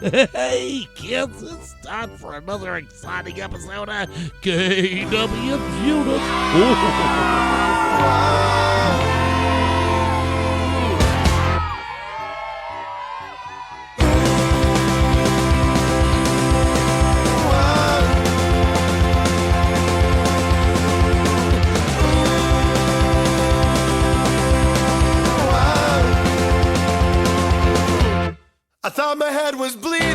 Hey, kids, it's time for another exciting episode of KWJUDAS. I thought my head was bleeding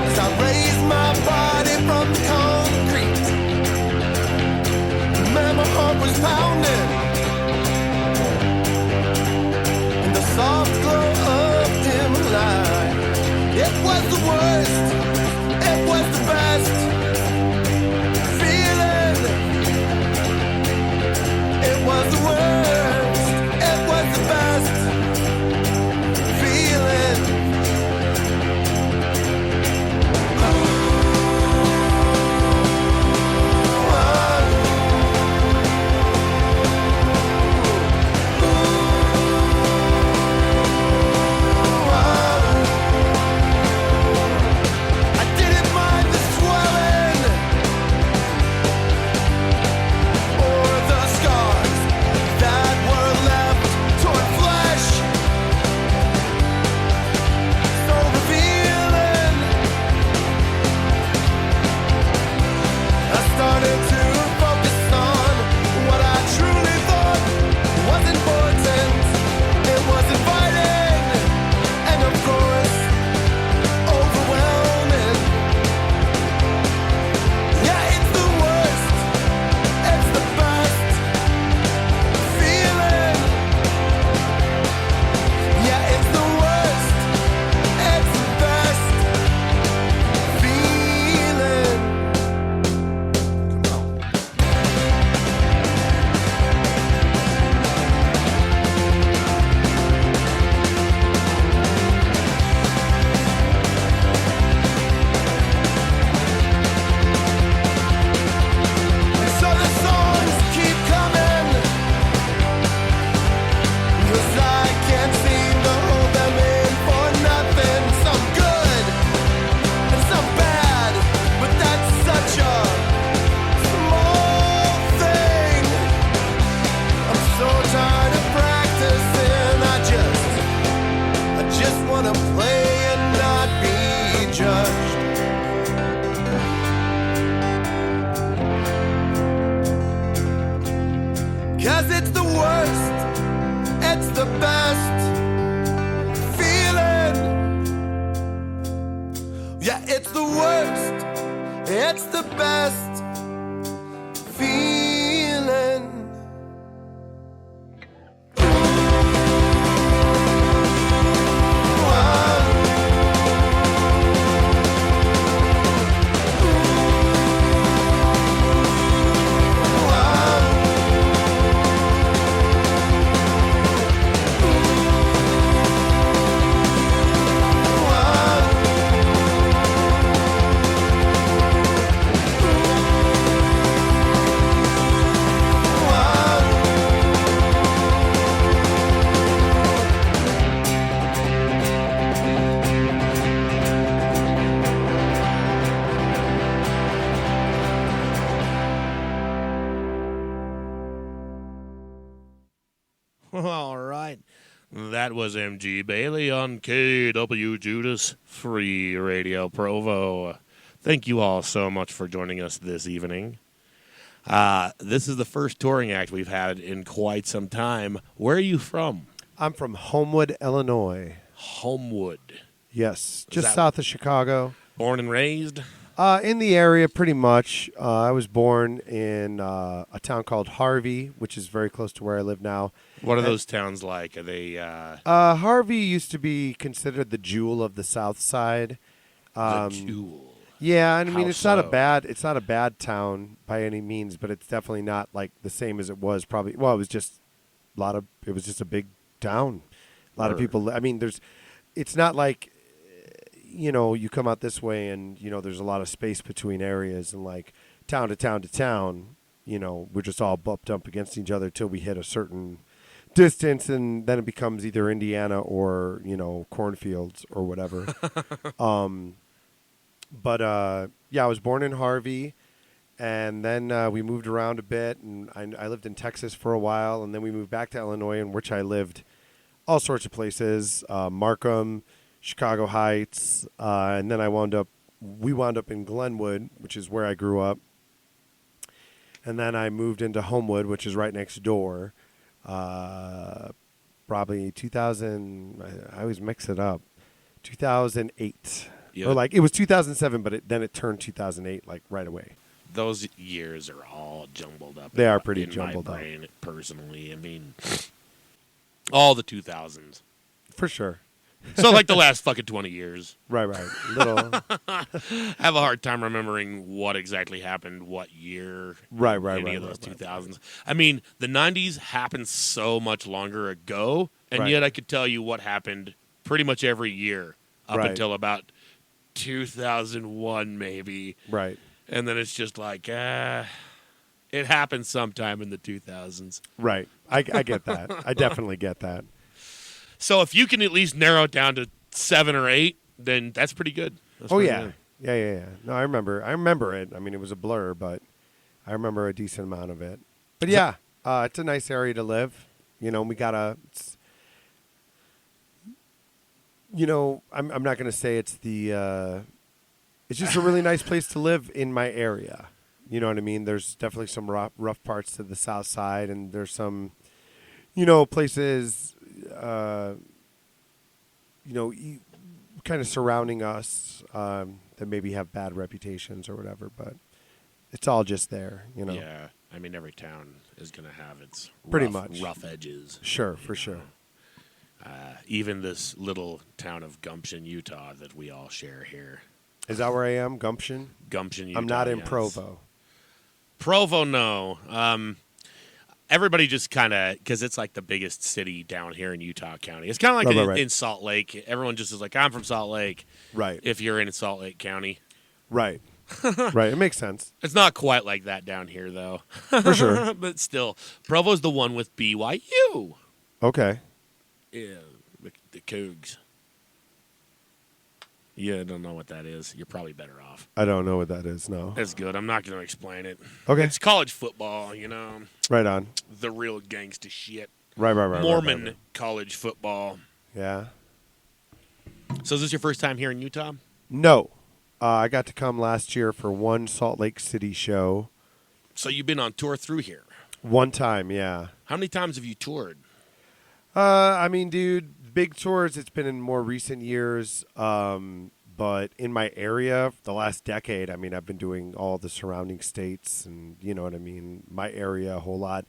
as I raised my body from the concrete. Man, my heart was pounding in the soft glow of dim light. It was the worst, it was the best feeling. It was the worst, it was the best feeling. I didn't mind the swelling or the scars that were left toward flesh. So revealing, I started to focus on what I truly thought was important. It was inviting and, of course, overwhelming. Yeah, it's the worst, it's the best feeling. Yeah, it's the worst, it's the best feeling. Come on. And so the songs keep coming, 'cause I can't seem to hold them in for nothing. Some good and some bad, but that's such a small thing. I'm so tired of practicing. I just wanna play and not be judged. Cause it's the worst, it's the best feeling. Yeah, it's the worst, it's the best feeling. All right. That was MG Bailey on KWJUDAS Free Radio Provo. Thank you all so much for joining us this evening. This is the first touring act we've had in quite some time. Where are you from? I'm from Homewood, Illinois. Homewood. Yes, just that- south of Chicago. Born and raised? In the area, pretty much. I was born in a town called Harvey, which is very close to where I live now. What are those towns like? Are they Harvey used to be considered the jewel of the South Side. the jewel? Yeah, and I mean How it's not a so? bad town by any means, but it's definitely not like the same as it was probably. Well, it was just a big town. A lot of Word. people. I mean, it's not like you come out this way and there's a lot of space between areas and like town to town to town. We're just all bumped up against each other till we hit a certain distance, and then it becomes either Indiana or cornfields or whatever. But yeah, I was born in Harvey, and then we moved around a bit, and I lived in Texas for a while, and then we moved back to Illinois, in which I lived all sorts of places, Markham, Chicago Heights, and then we wound up in Glenwood, which is where I grew up, and then I moved into Homewood, which is right next door, probably 2000, I always mix it up, 2008. Yep. Or it was 2007, but then it turned 2008 right away. Those years are all jumbled up. They are pretty in jumbled my up. brain, personally. I mean, all the 2000s. For sure. So the last fucking 20 years. Right. Little. I have a hard time remembering what exactly happened, what year. Right. Any of those 2000s. I mean, the 90s happened so much longer ago, and yet I could tell you what happened pretty much every year up until about 2001, maybe. Right. And then it's just it happened sometime in the 2000s. Right. I get that. I definitely get that. So if you can at least narrow it down to 7 or 8, then that's pretty good. That's pretty good. Yeah. No, I remember it. I mean, it was a blur, but I remember a decent amount of it. But yeah, it's a nice area to live. We got I'm not going to say it's it's just a really nice place to live in my area. You know what I mean? There's definitely some rough parts to the south side, and there's some, places, kind of surrounding us that maybe have bad reputations or whatever, but it's all just there, Yeah. I mean, every town is going to have its pretty much rough edges. Sure, for sure. Even this little town of Gumption, Utah, that we all share here. Is that where I am? Gumption? Gumption, Utah. I'm not in yes. Provo. Provo, no. Everybody just kind of, because it's the biggest city down here in Utah County. It's kind of like in Salt Lake. Everyone just is I'm from Salt Lake. Right. If you're in Salt Lake County. Right. Right. It makes sense. It's not quite like that down here, though. For sure. But still, Provo's the one with BYU. Okay. Yeah, the Cougs. Yeah, I don't know what that is. You're probably better off. I don't know what that is, no. That's good. I'm not going to explain it. Okay. It's college football, Right on. The real gangsta shit. Right. Mormon college football. Yeah. So is this your first time here in Utah? No. I got to come last year for one Salt Lake City show. So you've been on tour through here? One time, yeah. How many times have you toured? I mean, dude, big tours, it's been in more recent years. But in my area, the last decade, I mean, I've been doing all the surrounding states and, you know what I mean, my area a whole lot.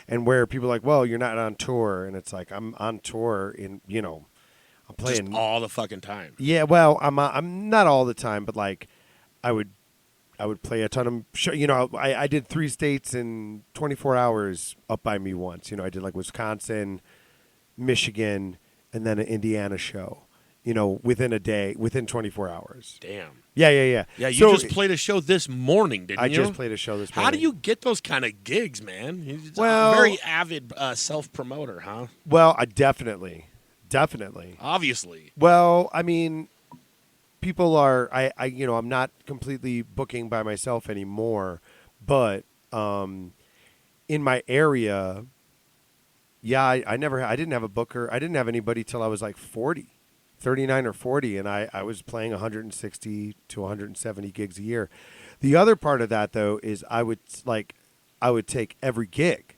And where people are like, well, you're not on tour. And it's I'm on tour in, I'm playing. Just all the fucking time. Yeah, well, I'm not all the time, but I would play a ton of show. I did 3 states in 24 hours up by me once. I did Wisconsin, Michigan, and then an Indiana show. Within a day, within 24 hours. Damn. Yeah. Yeah, you just played a show this morning, didn't you? I just played a show this morning. How do you get those kind of gigs, man? You're Well, a very avid self-promoter, huh? Well, I definitely. Obviously. Well, I mean, people are. I'm not completely booking by myself anymore, but in my area, yeah, I didn't have a booker. I didn't have anybody till I was 39 or 40, and I was playing 160 to 170 gigs a year. The other part of that, though, is I would take every gig.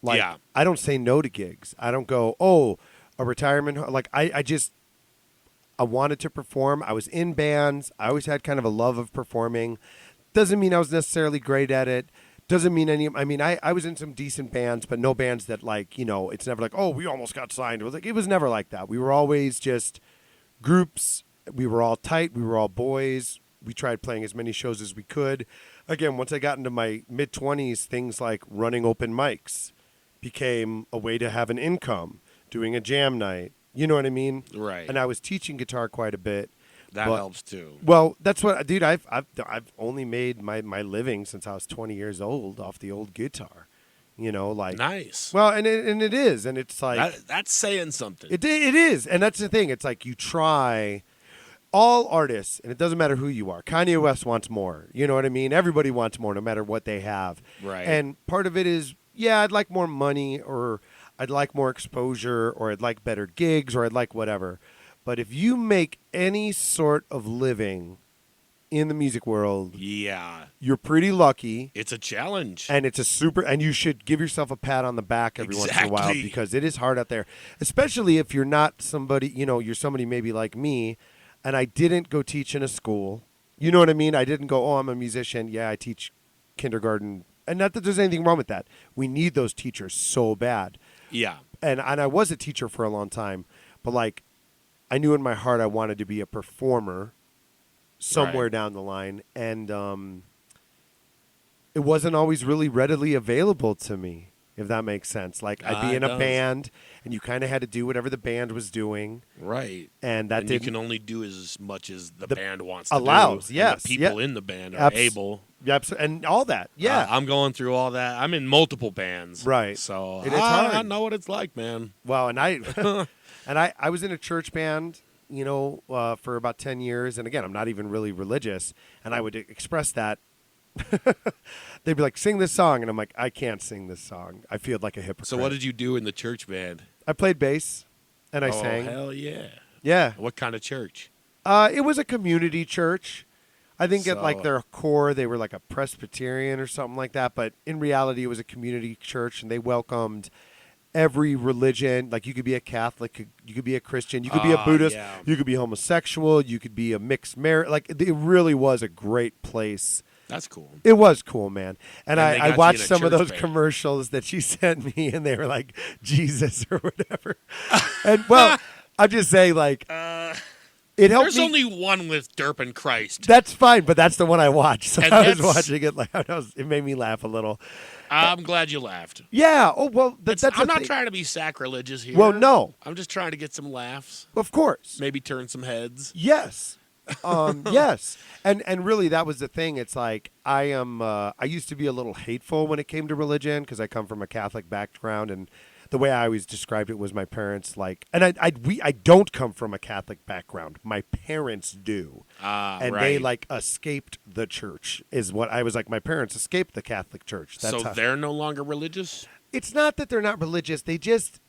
Yeah. I don't say no to gigs. I don't go, oh, a retirement. I wanted to perform. I was in bands. I always had kind of a love of performing. Doesn't mean I was necessarily great at it. Doesn't mean I was in some decent bands, but no bands that it's never oh, we almost got signed. It was never like that. We were always just groups. We were all tight. We were all boys. We tried playing as many shows as we could. Again, once I got into my mid-20s, things like running open mics became a way to have an income, doing a jam night. You know what I mean? Right. And I was teaching guitar quite a bit. That helps too. Well, that's what, dude. I've only made my living since I was 20 years old off the old guitar. like Nice. Well, and it is, and it's like That's saying something. it is, and that's the thing. It's like you try. All artists, and it doesn't matter who you are. Kanye West wants more. You know what I mean? Everybody wants more, no matter what they have. Right. And part of it is, yeah, I'd like more money, or I'd like more exposure, or I'd like better gigs, or I'd like whatever. But if you make any sort of living in the music world, yeah, you're pretty lucky. it's a challenge. And it's and you should give yourself a pat on the back every once in a while, Exactly. because it is hard out there, especially if you're not somebody, you're somebody maybe like me. And I didn't go teach in a school. You know what I mean? I didn't go, I'm a musician. Yeah, I teach kindergarten. And not that there's anything wrong with that. We need those teachers so bad. Yeah. And I was a teacher for a long time. But, like, I knew in my heart I wanted to be a performer somewhere Right. down the line. And it wasn't always really readily available to me, if that makes sense. Like, I'd be It in a does. band, and you kind of had to do whatever the band was doing. Right. And that And you didn't can only do as much as the The- band wants to allows, do. yes, And the people yeah. in the band are Abs- able. Yep, and all that. Yeah. I'm going through all that. I'm in multiple bands. Right. So It is hard. I know what it's like, man. Well, and I was in a church band, for about 10 years. And again, I'm not even really religious. And I would express that. They'd be like, sing this song. And I'm like, I can't sing this song. I feel like a hypocrite. So what did you do in the church band? I played bass and I oh, sang. hell yeah. Yeah. What kind of church? It was a community church. I think at like So- their core, they were like a Presbyterian or something like that. But in reality, it was a community church, and they welcomed every religion. Like, you could be a Catholic, you could be a Christian, you could be a Buddhist, yeah. you could be homosexual, you could be a mixed marriage. Like, it really was a great place. That's cool. It was cool, man. And And they got I you watched in a some of church those band. commercials that she sent me, and they were like Jesus or whatever. And well, I'm just saying, like, it helped There's me. only one with Derp and Christ. That's fine, but that's the one I watched. So And I was that's- watching it like it made me laugh a little. I'm glad you laughed. Yeah. Oh well, that's I'm the not thing. trying to be sacrilegious here. Well, no, I'm just trying to get some laughs, of course. maybe turn some heads. Yes. Yes. And really, that was the thing. It's like I used to be a little hateful when it came to religion, because I come from a Catholic background, and the way I always described it was my parents I don't come from a Catholic background. My parents do. And they right. escaped the church, is what I was like. My parents escaped the Catholic Church. That's So how, they're no longer religious? it's not that they're not religious. They just,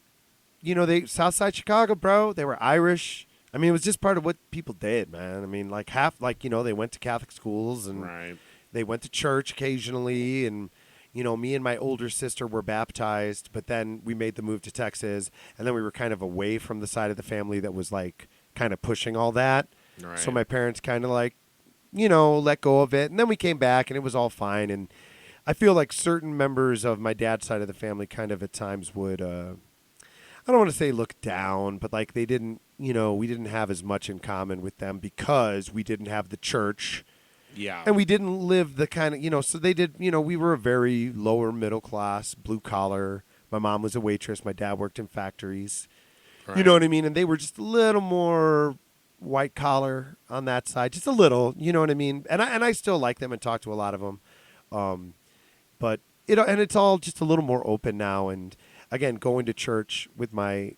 they Southside Chicago, bro. They were Irish. I mean, it was just part of what people did, man. I mean, they went to Catholic schools, and Right. they went to church occasionally, and me and my older sister were baptized, but then we made the move to Texas, and then we were kind of away from the side of the family that was like kind of pushing all that. Right. So my parents kind of let go of it, and then we came back, and it was all fine. And I feel like certain members of my dad's side of the family kind of at times would, I don't want to say look down, but like they didn't, we didn't have as much in common with them because we didn't have the church. Yeah. And we didn't live the kind of, so they did, we were a very lower middle class, blue collar. My mom was a waitress. My dad worked in factories. Right. You know what I mean? And they were just a little more white collar on that side, just a little, you know what I mean? And I still like them and talk to a lot of them. But, and it's all just a little more open now. And again, going to church with my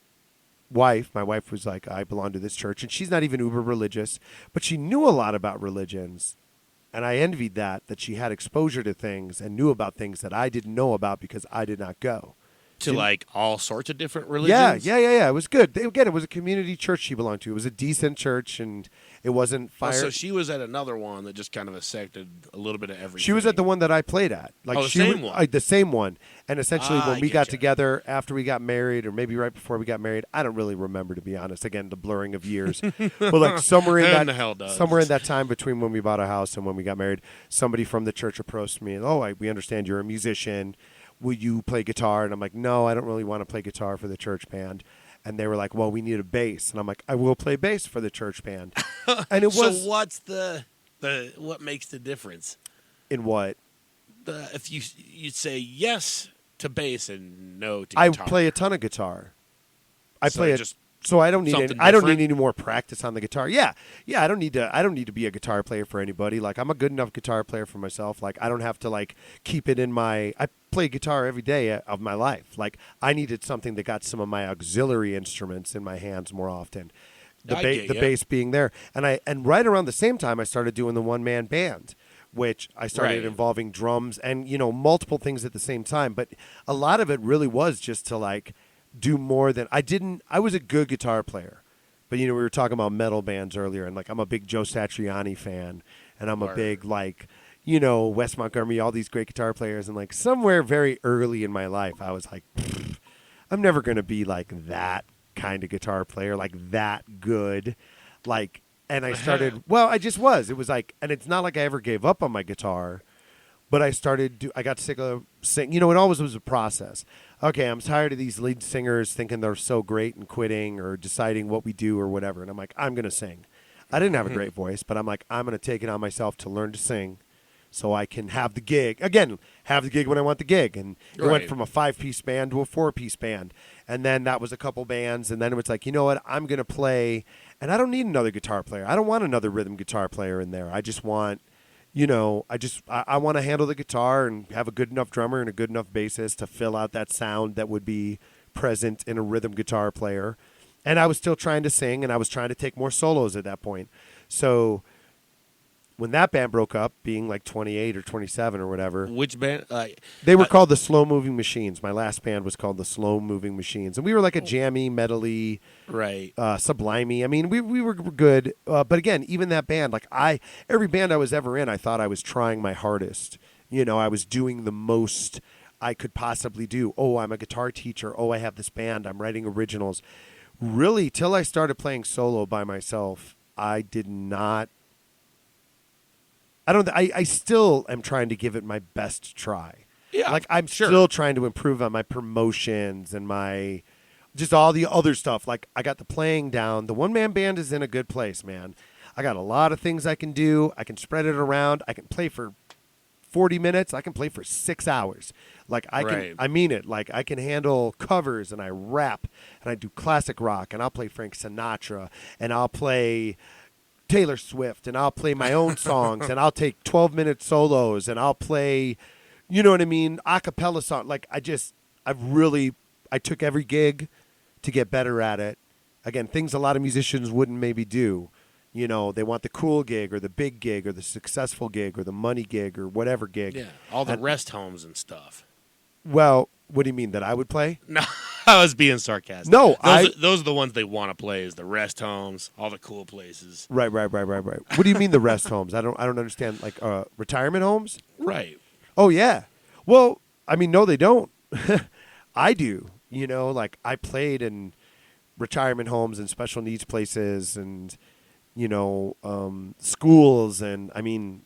wife was like, I belong to this church. And she's not even uber religious, but she knew a lot about religions. And I envied that she had exposure to things and knew about things that I didn't know about because I did not go. To like all sorts of different religions? Yeah. It was good. Again, it was a community church she belonged to. It was a decent church, and it wasn't Oh, fire. so she was at another one that just kind of accepted a little bit of everything. She was at the one that I played at. Like Oh, the she same was, one. the same one. And essentially, Ah, when I we got getcha. together after we got married, or maybe right before we got married, I don't really remember, to be honest. Again, the blurring of years. But like somewhere in Who that the hell does? somewhere in that time between when we bought a house and when we got married, somebody from the church approached me and, we understand you're a musician. Will you play guitar? And I'm like, no, I don't really want to play guitar for the church band. And they were like, well, we need a bass. And I'm like, I will play bass for the church band. And it was So what's the what makes the difference? in what? If you'd say yes to bass and no to I guitar. play a ton of guitar. I So play it a just So I don't need Something I don't different? need any more practice on the guitar. Yeah. I don't need to be a guitar player for anybody. Like I'm a good enough guitar player for myself. Like I don't have to like keep it in my I play guitar every day of my life. Like I needed something that got some of my auxiliary instruments in my hands more often. The bass being there. And right around the same time I started doing the one-man band, which I started involving drums and multiple things at the same time, but a lot of it really was just to like do more than I was a good guitar player, but we were talking about metal bands earlier, and like I'm a big Joe Satriani fan, and I'm a big like Wes Montgomery, all these great guitar players, and like somewhere very early in my life I was like, I'm never gonna be like that kind of guitar player, like that good, like, and I started I just was, it was like, and it's not like I ever gave up on my guitar, but I got sick of singing. It always was a process. Okay, I'm tired of these lead singers thinking they're so great and quitting or deciding what we do or whatever. And I'm like, I'm going to sing. I didn't have a great voice, but I'm like, I'm going to take it on myself to learn to sing so I can have the gig. Again, have the gig when I want the gig. And it went from a 5-piece band to a 4-piece band. And then that was a couple bands. And then it was like, you know what? I'm going to play. And I don't need another guitar player. I don't want another rhythm guitar player in there. I just want... I want to handle the guitar and have a good enough drummer and a good enough bassist to fill out that sound that would be present in a rhythm guitar player. And I was still trying to sing, and I was trying to take more solos at that point. So when that band broke up, being like 28 or 27 or whatever. Which band? They were called the Slow Moving Machines. My last band was called the Slow Moving Machines. And we were like a jammy, metal-y, sublimey. I mean, we were good. But again, even that band, like every band I was ever in, I thought I was trying my hardest. I was doing the most I could possibly do. Oh, I'm a guitar teacher. Oh, I have this band. I'm writing originals. Really, till I started playing solo by myself, I did not. I still am trying to give it my best try. Yeah, like I'm still trying to improve on my promotions and my just all the other stuff. Like I got the playing down. The one-man band is in a good place, man. I got a lot of things I can do. I can spread it around. I can play for 40 minutes. I can play for 6 hours. Like I can, I mean it. Like I can handle covers and I rap and I do classic rock and I'll play Frank Sinatra and I'll play Taylor Swift, and I'll play my own songs, and I'll take 12-minute solos, and I'll play, you know what I mean, a cappella song. Like I took every gig to get better at it. Again, things a lot of musicians wouldn't maybe do. They want the cool gig or the big gig or the successful gig or the money gig or whatever gig. Yeah, all the rest homes and stuff. Well, what do you mean, that I would play? No, I was being sarcastic. No, those are the ones they want to play, is the rest homes, all the cool places. Right. What do you mean the rest homes? I don't understand. Like retirement homes? Right. Oh yeah. Well, I mean, no, they don't. I do. Like I played in retirement homes and special needs places and schools and I mean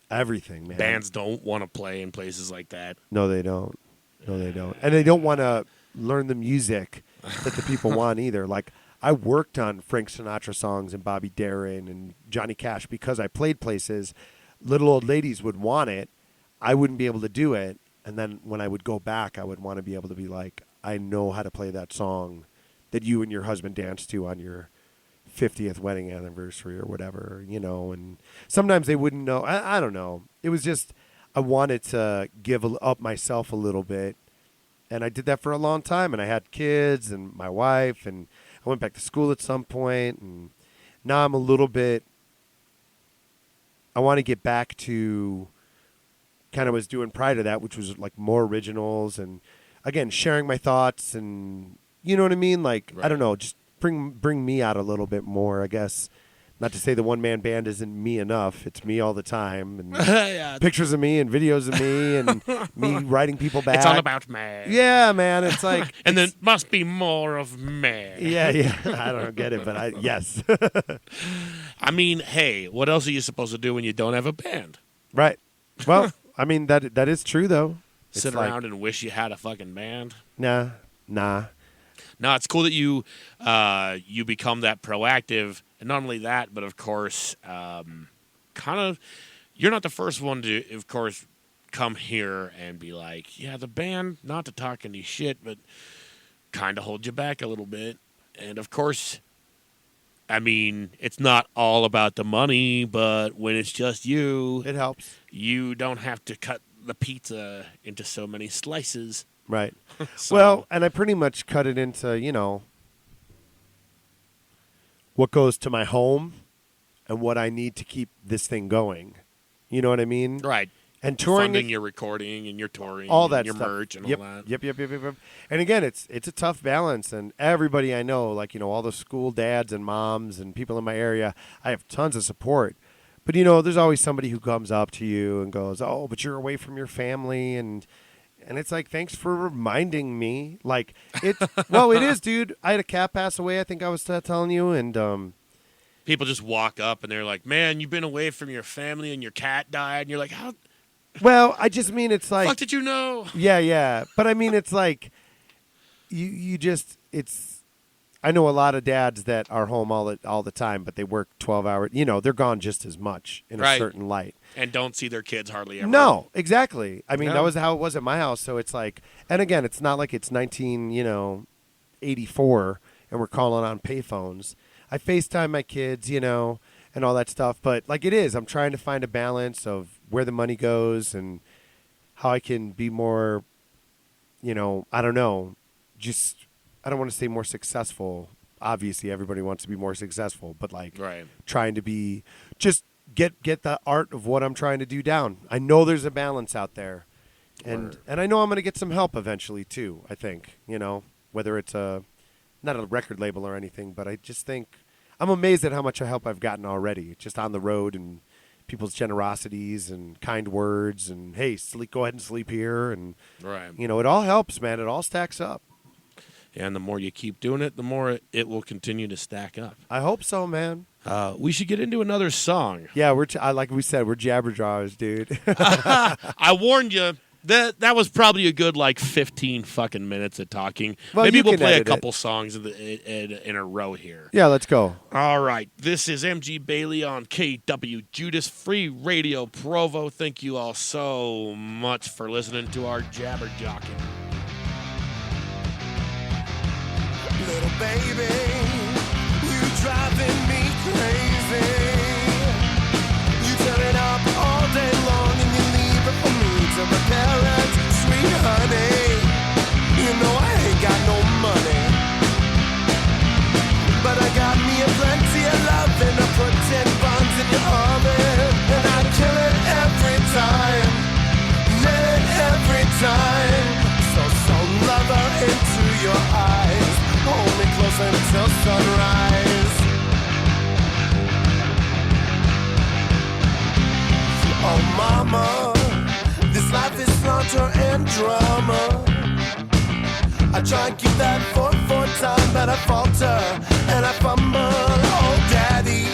everything, man. Bands don't want to play in places like that. No, they don't. No, they don't. And they don't want to learn the music that the people want either. Like, I worked on Frank Sinatra songs and Bobby Darin and Johnny Cash because I played places. Little old ladies would want it. I wouldn't be able to do it. And then when I would go back, I would want to be able to be like, I know how to play that song that you and your husband danced to on your 50th wedding anniversary or whatever, and sometimes they wouldn't know. I don't know. It was just, I wanted to give up myself a little bit, and I did that for a long time, and I had kids and my wife, and I went back to school at some point, and now I'm a little bit, I want to get back to kind of was doing prior to that, which was like more originals, and again, sharing my thoughts, and you know what I mean? Like, I don't know, just bring me out a little bit more, I guess. Not to say the one-man band isn't me enough. It's me all the time. And pictures of me and videos of me and me writing people back. It's all about me. Yeah, man. It's like... and there must be more of me. Yeah. I don't get it, but yes. I mean, hey, what else are you supposed to do when you don't have a band? Right. Well, I mean, that is true, though. Sit around and wish you had a fucking band? Nah. No, it's cool that you become that proactive, and not only that, but of course, you're not the first one to, of course, come here and be like, yeah, the band, not to talk any shit, but kind of hold you back a little bit. And of course, I mean, it's not all about the money, but when it's just you, It helps. you don't have to cut the pizza into so many slices. Right. So- Well, and I pretty much cut it into, you know, what goes to my home and what I need to keep this thing going. You know what I mean? Right. And touring Funding it- your recording and your touring, all and that your stuff. merch and Yep. all that. Yep. And again, it's a tough balance. And everybody I know, like, you know, all the school dads and moms and people in my area, I have tons of support. But, you know, there's always somebody who comes up to you and goes, "Oh, but you're away from your family." And it's like, thanks for reminding me. Like, it, well, it is, dude. I had a cat pass away, I think I was telling you. And, People just walk up and they're like, "Man, you've been away from your family and your cat died." And you're like, "How well, I just mean it's the like, fuck did you know?" yeah. But I mean, it's like, you just, it's, I know a lot of dads that are home all the time, but they work 12 hours. You know, they're gone just as much in a Right. certain light. And don't see their kids hardly ever. No, exactly. I mean, No. that was how it was at my house. So it's like, and again, it's not like it's 1984 and we're calling on payphones. I FaceTime my kids, you know, and all that stuff. But like it is, I'm trying to find a balance of where the money goes and how I can be more, you know, I don't know, just, I don't want to say more successful. Obviously, everybody wants to be more successful, but like Right. trying to be, just get the art of what I'm trying to do down. I know there's a balance out there. And Word. and I know I'm going to get some help eventually too, I think, you know, whether it's not a record label or anything, but I just think I'm amazed at how much help I've gotten already, just on the road and people's generosities and kind words and, hey, go ahead and sleep here. And, Right. you know, it all helps, man. It all stacks up. And the more you keep doing it, the more it will continue to stack up. I hope so, man. We should get into another song. Yeah, like we said, we're jabberjaws, dude. I warned you. That was probably a good 15 fucking minutes of talking. Well, Maybe you we'll can play a edit it. couple songs in a row here. Yeah, let's go. All right. This is MG Bailey on KWJUDAS Free Radio Provo. Thank you all so much for listening to our jabberjocking. Little baby, you driving me crazy. You turn it up all day long and you leave it for me to repair it. Sweet honey, you know I ain't got no money, but I got me a plenty of love and I put 10 buns in your oven and I kill it every time, every time. So lover into your eyes. Hold me close until sunrise. Oh mama, this life is slaughter and drama. I try and keep that foot for time, but I falter and I fumble. Oh daddy,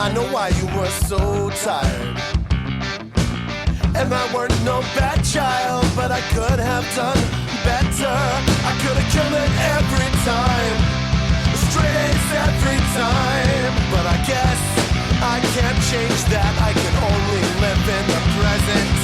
I know why you were so tired. And I weren't no bad child, but I could have done better. I could have killed it every time, straight A's every time. But I guess I can't change that. I can only live in the present.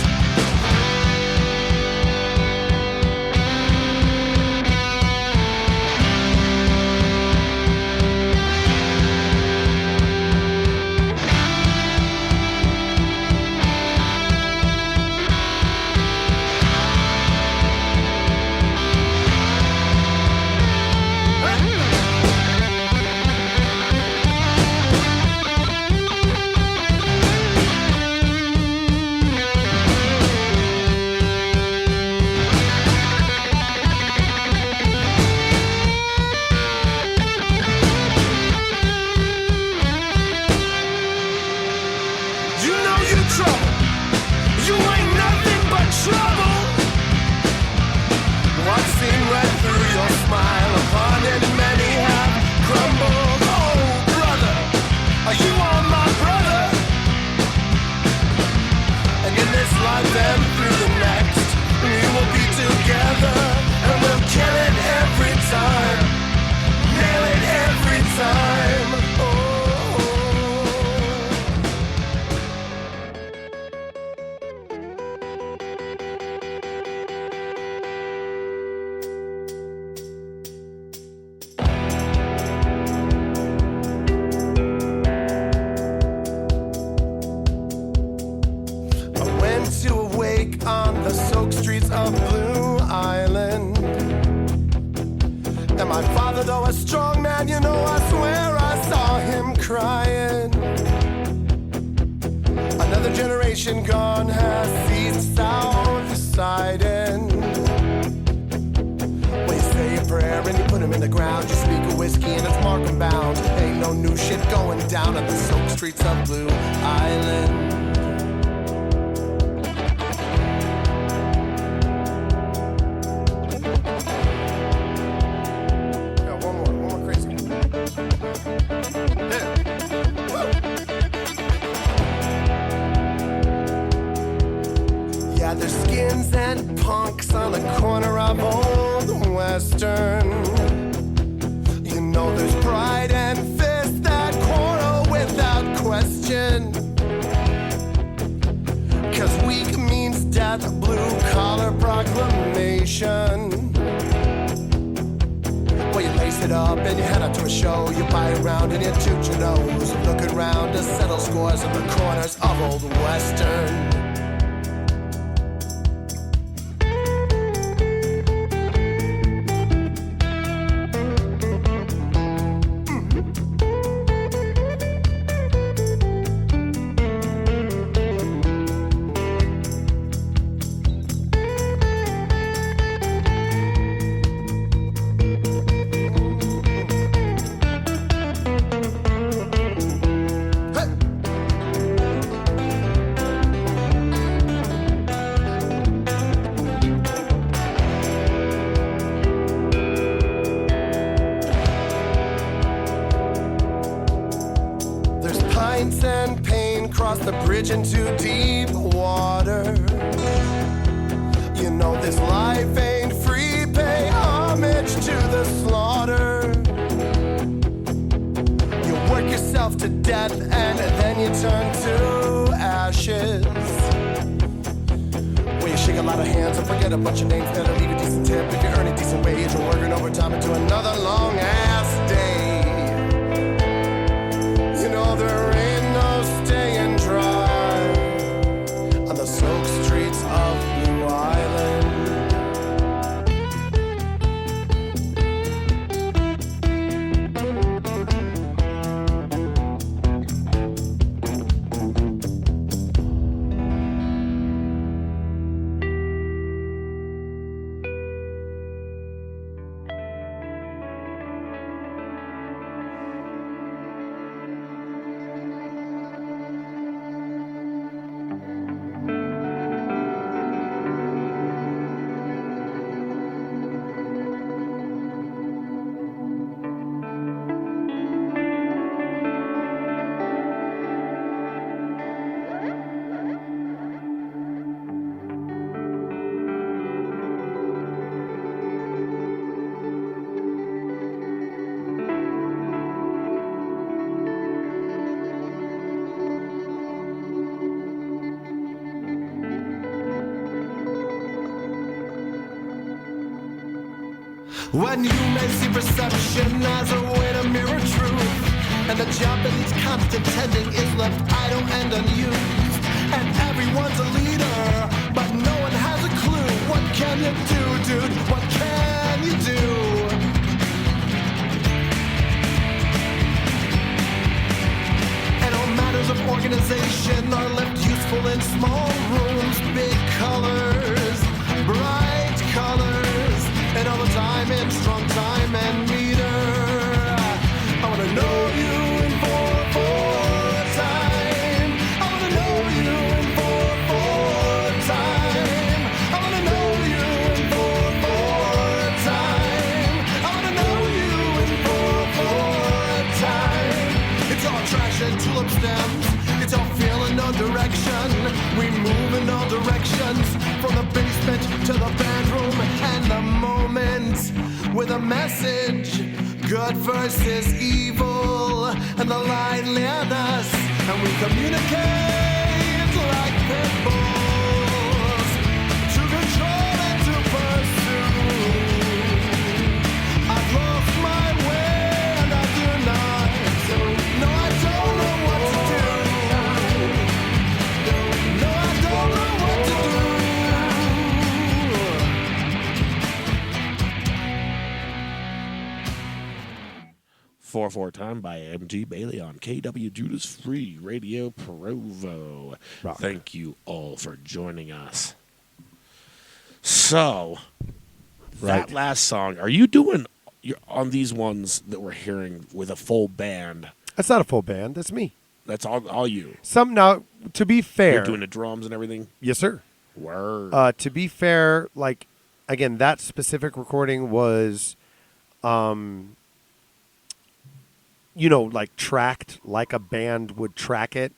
And you know, I swear I saw him crying. Another generation gone has ceased south-siding. Well, you say a prayer and you put him in the ground. You speak a whiskey and it's marked bound. Ain't no new shit going down on the soaked streets of Blue Island. And punks on the corner of Old Western. You know there's pride and fist that quarrel without question. 'Cause weak means death, blue collar proclamation. Well, you lace it up and you head out to a show. You buy a round and you toot your nose. Looking around to settle scores in the corners of Old Western. The bridge into deep water. You know this life ain't free. Pay homage to the slaughter. You work yourself to death and then you turn to ashes. Well, you shake a lot of hands and forget a bunch of names that'll leave a decent tip if you earn a decent wage or working overtime into another long ass day. You know there ain't no staying dry on the soaked streets of Blue Island. When you may see perception as a way to mirror truth, and the Japanese constant tending is left idle and unused, and everyone's a leader, but no one has a clue. What can you do, dude? What can you do? And all matters of organization are left useful in small rooms, big colors, bright colors, and all the time in strong time and meter. I wanna know you in 4/4 time. I wanna know you in 4/4 time. I wanna know you in 4/4 time. I wanna know you in 4/4 time. It's all trash and tulip stems. It's all feeling no direction. We move in all directions, from the basement to the bedroom, and the moment with a message, good versus evil, and the line near us, and we communicate like pit bulls, to control and to pursue. I've lost my way and I do not know. I don't know what to do. No, I don't know what to do. 4/4 by MG Bailey on KWJUDAS Free Radio Provo. Rock. Thank you all for joining us. So, that last song, are you doing on these ones that we're hearing with a full band? That's not a full band. That's me. That's all you. Now, to be fair, You're doing the drums and everything? yes, sir. Word. To be fair, like, again, that specific recording was, like tracked like a band would track it.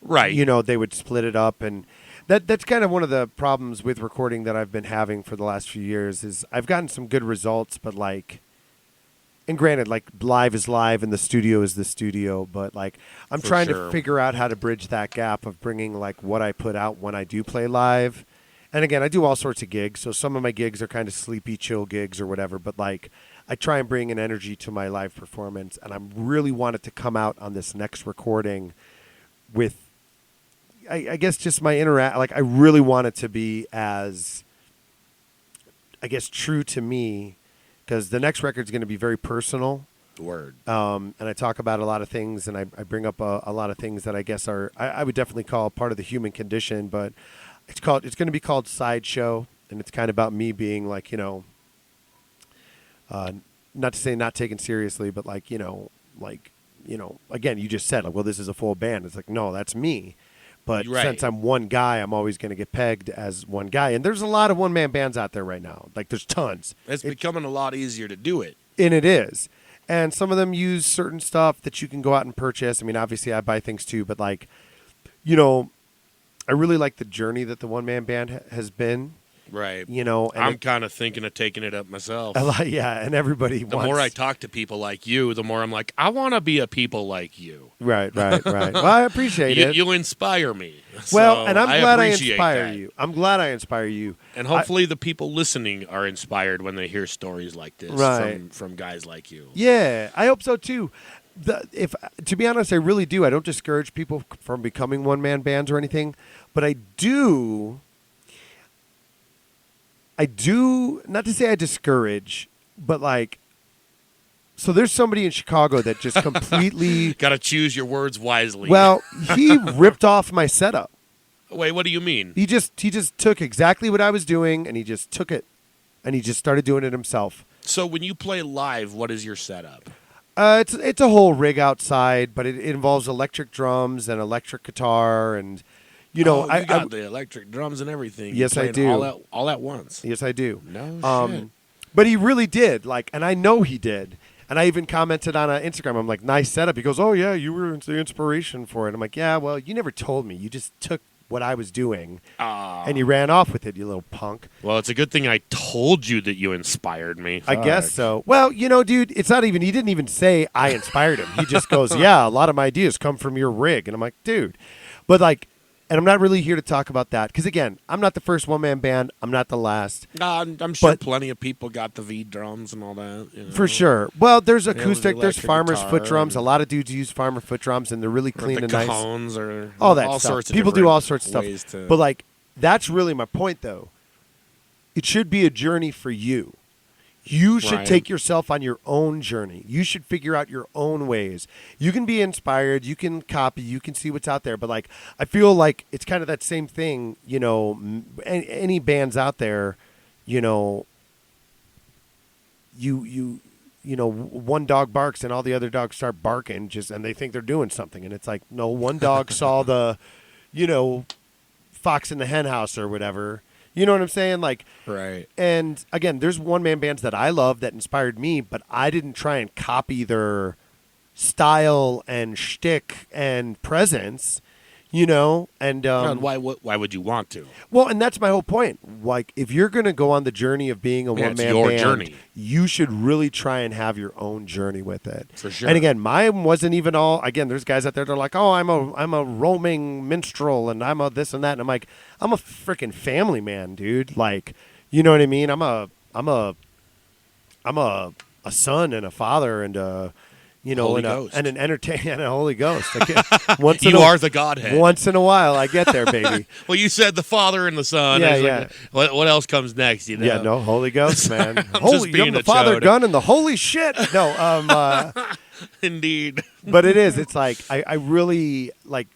Right. They would split it up, and that's kind of one of the problems with recording that I've been having for the last few years is I've gotten some good results, but like, and granted, like live is live and the studio is the studio, but like I'm trying to figure out how to bridge that gap of bringing like what I put out when I do play live. And again, I do all sorts of gigs, so some of my gigs are kind of sleepy, chill gigs or whatever, but like I try and bring an energy to my live performance, and I really want it to come out on this next recording with, I guess, just my like I really want it to be as, I guess, true to me, because the next record is going to be very personal. Word. And I talk about a lot of things, and I bring up a lot of things that I guess are, I would definitely call part of the human condition, but it's going to be called Sideshow, and it's kind of about me being like, not to say not taken seriously, but like, again, you just said, like, well, this is a full band. It's like, no, that's me. But since I'm one guy, I'm always going to get pegged as one guy. And there's a lot of one-man bands out there right now. Like, there's tons. It's becoming a lot easier to do it. And it is. And some of them use certain stuff that you can go out and purchase. I mean, obviously, I buy things too. But, like, I really like the journey that the one-man band has been. Right. And I'm kind of thinking of taking it up myself. Yeah, and everybody The more I talk to people like you, the more I'm like, I want to be a people like you. Right. Well, I appreciate it. You inspire me. Well, So and I'm glad I appreciate inspire that. you. I'm glad I inspire you. And hopefully the people listening are inspired when they hear stories like this from guys like you. Yeah, I hope so too. If to be honest, I really do. I don't discourage people from becoming one-man bands or anything, but I do, not to say I discourage, but like, so there's somebody in Chicago that just completely Got to choose your words wisely. Well, he ripped off my setup. Wait, what do you mean? He just took exactly what I was doing, and he just took it, and he just started doing it himself. So when you play live, what is your setup? It's a whole rig outside, but it involves electric drums and electric guitar, and you got the electric drums and everything. Yes, You're I playing do. All at once. Yes, I do. No shit. But he really did, like, and I know he did. And I even commented on Instagram. I'm like, nice setup. He goes, oh yeah, you were the inspiration for it. I'm like, yeah, well, you never told me. You just took what I was doing, and you ran off with it, you little punk. Well, it's a good thing I told you that you inspired me. I guess so. Well, dude, it's not even, he didn't even say I inspired him. He just goes, yeah, a lot of my ideas come from your rig. And I'm like, dude. But like, and I'm not really here to talk about that. Because again, I'm not the first one-man band. I'm not the last. I'm sure plenty of people got the V drums and all that. For sure. Well, there's acoustic. the There's electric farmer's guitar foot drums. A lot of dudes use farmer foot drums, and they're really clean and nice. Cajones or All that all stuff. sorts of People do different all sorts of ways stuff. to- But like, that's really my point, though. It should be a journey for you. You should Right. take yourself on your own journey. You should figure out your own ways. You can be inspired. You can copy. You can see what's out there. But like, I feel like it's kind of that same thing. Any bands out there, one dog barks and all the other dogs start barking, and they think they're doing something. And it's like, no, one dog saw the, fox in the hen house or whatever. You know what I'm saying? Like, Right. And again, there's one-man bands that I love that inspired me, but I didn't try and copy their style and shtick and presence, And why would you want to? well, and that's my whole point. Like, if you're going to go on the journey of being a Yeah, it's one-man your band, journey. you should really try and have your own journey with it. For sure. And again, mine wasn't even all. Again, there's guys out there that are like, "Oh, I'm a roaming minstrel, and I'm a this and that." And I'm like, I'm a freaking family man, dude. Like, you know what I mean? I'm a son and a father and You know, Holy Ghost. and an entertainer and a Holy Ghost. Once You are the Godhead. Once in a while, I get there, baby. Well, you said the Father and the Son. Yeah, It's yeah. Like, what else comes next? You know? Yeah, no, Holy Ghost, man. I'm Holy, just being I'm the a Father chode. Gun and the holy shit. No, Indeed. but it is. It's like I really like.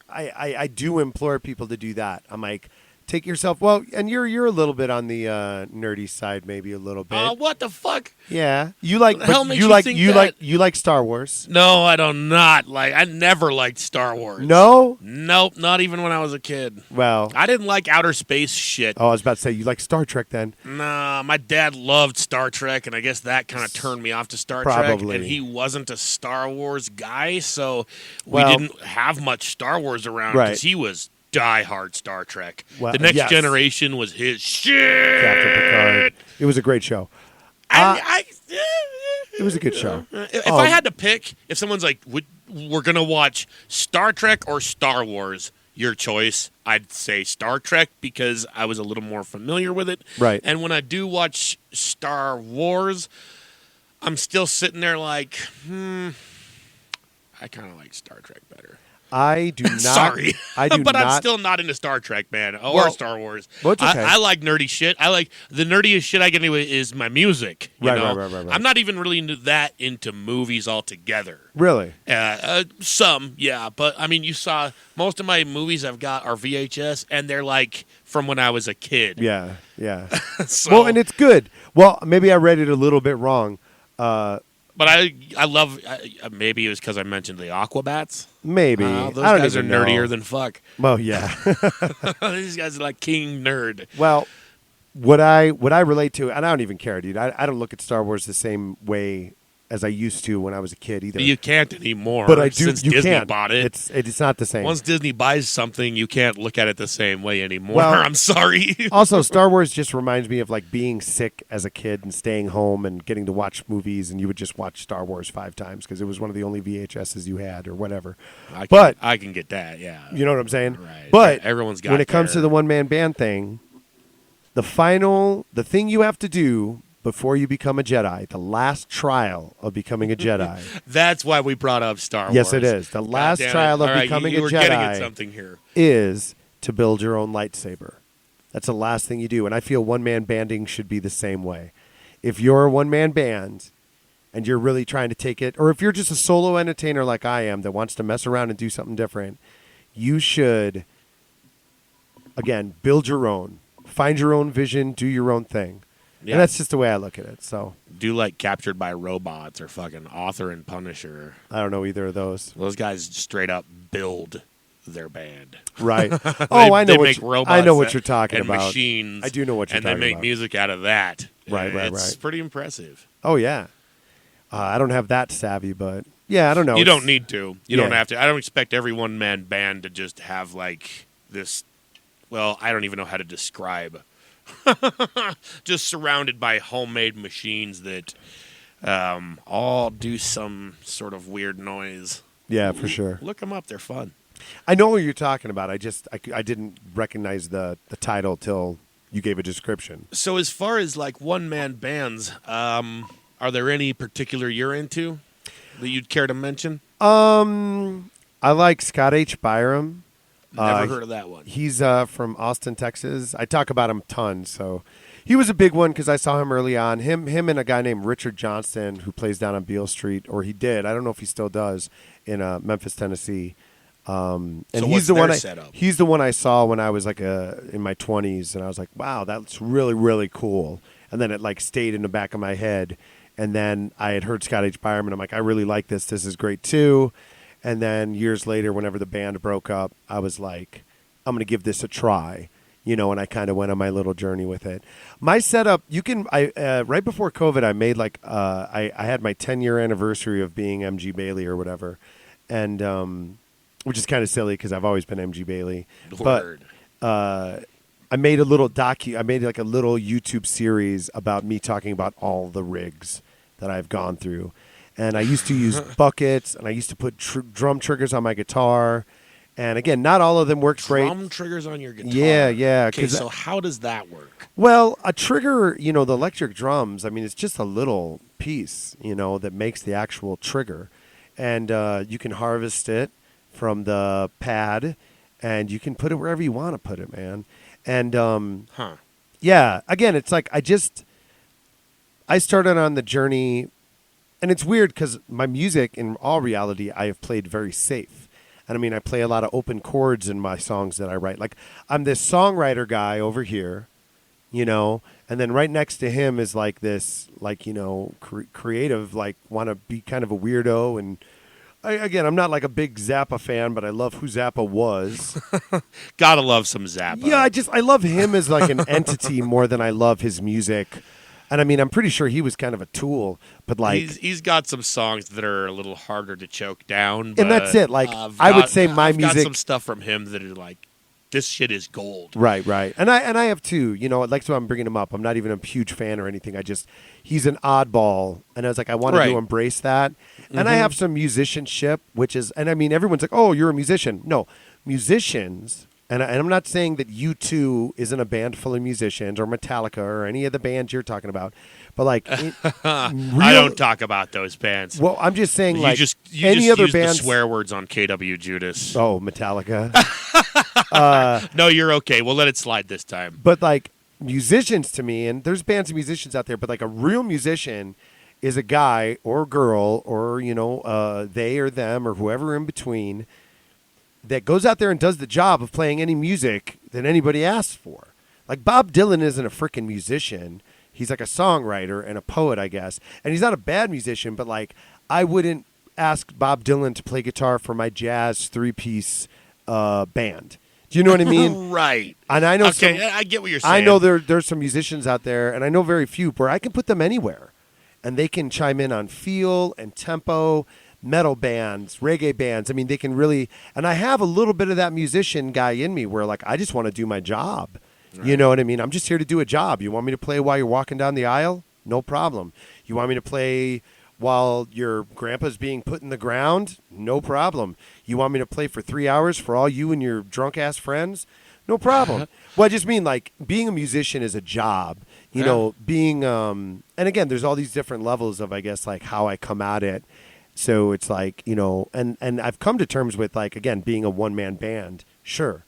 I do implore people to do that. I'm like, take yourself. Well, and you're a little bit on the nerdy side, maybe a little bit. What the fuck? Yeah, you like. The hell But makes you you like. think You that? like. You like Star Wars. No, I do not like. I never liked Star Wars. No. Nope, not even when I was a kid. Well. I didn't like outer space shit. Oh, I was about to say you like Star Trek then. Nah, my dad loved Star Trek, and I guess that kind of turned me off to Star Trek. Probably. And he wasn't a Star Wars guy, so Well- we didn't have much Star Wars around Right. because he was diehard Star Trek. Well, the Next yes. Generation was his shit. Captain Picard. It was a great show. It was a good show. If I had to pick, if someone's like, we're going to watch Star Trek or Star Wars, your choice, I'd say Star Trek because I was a little more familiar with it. Right. And when I do watch Star Wars, I'm still sitting there like, I kind of like Star Trek better. I do not. Sorry. I do but not. I'm still not into Star Trek, man, or Well, Star Wars. well, it's okay. I like nerdy shit. I like the nerdiest shit I get into is my music. You Right, know? right. I'm not even really into movies altogether. Really. Some, yeah. But, I mean, you saw most of my movies I've got are VHS, and they're, like, from when I was a kid. Yeah. So, Well, and it's good. Well, maybe I read it a little bit wrong. but I love, maybe it was because I mentioned the Aquabats. Maybe. Those I don't guys are even know. nerdier than fuck. Well, yeah. These guys are like king nerd. Well, what I relate to, and I don't even care, dude. I don't look at Star Wars the same way as I used to when I was a kid either. You can't anymore. But I do. Since You Disney can't. bought it. It's not the same. Once Disney buys something, you can't look at it the same way anymore. Well- I'm sorry. Also, Star Wars just reminds me of like being sick as a kid and staying home and getting to watch movies, and you would just watch Star Wars 5 times because it was one of the only VHSs you had or whatever. I can get that. Yeah. You know what I'm saying? Right. But Everyone's got when it comes to their- the one-man band thing, the thing you have to do before you become a Jedi, the last trial of becoming a Jedi. That's why we brought up Star Wars. Yes, it is. The last God damn it. trial of All right, becoming you a were getting Jedi at something here. is to build your own lightsaber. That's the last thing you do. And I feel one-man banding should be the same way. If you're a one-man band and you're really trying to take it, or if you're just a solo entertainer like I am that wants to mess around and do something different, you should, again, build your own. Find your own vision, do your own thing. Yeah. And that's just the way I look at it. So Do like Captured by Robots or fucking Author and Punisher. I don't know either of those. Those guys straight up build their band. Right. They I know make robots I know what you're talking and about. machines. I do know what you're and talking they make about. music out of that. Right. It's pretty impressive. Oh yeah. I don't have that savvy, but yeah, I don't know. You It's- don't need to. You Yeah. don't have to. I don't expect every one-man band to just have like this. Well, I don't even know how to describe. Just surrounded by homemade machines that all do some sort of weird noise. Yeah, for sure. Look them up; they're fun. I know what you're talking about. I didn't recognize the title till you gave a description. So, as far as like one-man bands, are there any particular you're into that you'd care to mention? I like Scott H. Byram. Never heard of that one. He's from Austin, Texas. I talk about him tons. So he was a big one because I saw him early on. Him and a guy named Richard Johnston who plays down on Beale Street, or he did. I don't know if he still does in Memphis, Tennessee. And So he's what's the their one. setup? He's the one I saw when I was like in my 20s, and I was like, wow, that's really really cool. And then it like stayed in the back of my head. And then I had heard Scott H. Byram, and I'm like, I really like this. This is great too. And then years later, whenever the band broke up, I was like, I'm going to give this a try, and I kind of went on my little journey with it. My setup, right before COVID, I made I had my 10-year anniversary of being MG Bailey or whatever, and which is kind of silly because I've always been MG Bailey. Word. But I made a little I made like a little YouTube series about me talking about all the rigs that I've gone through. And I used to use buckets, and I used to put drum triggers on my guitar, And again, not all of them works great. Drum triggers on your guitar. Yeah. Okay, so how does that work? Well, a trigger, the electric drums, I mean, it's just a little piece, that makes the actual trigger. And you can harvest it from the pad, and you can put it wherever you want to put it, man. And, yeah, again, it's like I started on the journey, and it's weird because my music, in all reality, I have played very safe. And I mean, I play a lot of open chords in my songs that I write. Like, I'm this songwriter guy over here, and then right next to him is like this, like, creative, like, want to be kind of a weirdo. And I'm not like a big Zappa fan, but I love who Zappa was. Gotta love some Zappa. Yeah, I love him as like an entity more than I love his music. And I mean, I'm pretty sure he was kind of a tool, but like he's got some songs that are a little harder to choke down. But and that's it. Like I would say, my I've music. got some stuff from him that are like, this shit is gold. Right. And I have too. Like, so I'm bringing him up. I'm not even a huge fan or anything. He's an oddball, and I was like, I wanted to embrace that. And I have some musicianship, which is, and I mean, everyone's like, oh, you're a musician. No, musicians. And I'm not saying that U2 isn't a band full of musicians or Metallica or any of the bands you're talking about, but like, I don't talk about those bands. Well, I'm just saying, like, you any just other use bands. The swear words on KWJUDAS. Oh, Metallica. No, you're okay. We'll let it slide this time. But like musicians to me, and there's bands of musicians out there, but like a real musician is a guy or girl or they or them or whoever in between that goes out there and does the job of playing any music that anybody asks for. Like Bob Dylan isn't a freaking musician. He's like a songwriter and a poet, I guess. And he's not a bad musician, but like I wouldn't ask Bob Dylan to play guitar for my jazz 3-piece band. Do you know what I mean? Right. And I know I get what you're saying. I know there's some musicians out there, and I know very few, where I can put them anywhere. And they can chime in on feel and tempo. Metal bands, reggae bands. I mean, they can really, and I have a little bit of that musician guy in me where like, I just want to do my job. Right. You know what I mean? I'm just here to do a job. You want me to play while you're walking down the aisle? No problem. You want me to play while your grandpa's being put in the ground? No problem. You want me to play for 3 hours for all you and your drunk ass friends? No problem. Well, I just mean like being a musician is a job, being, and again, there's all these different levels of, I guess, like how I come at it. So it's like, and I've come to terms with, like, again, being a one-man band, sure.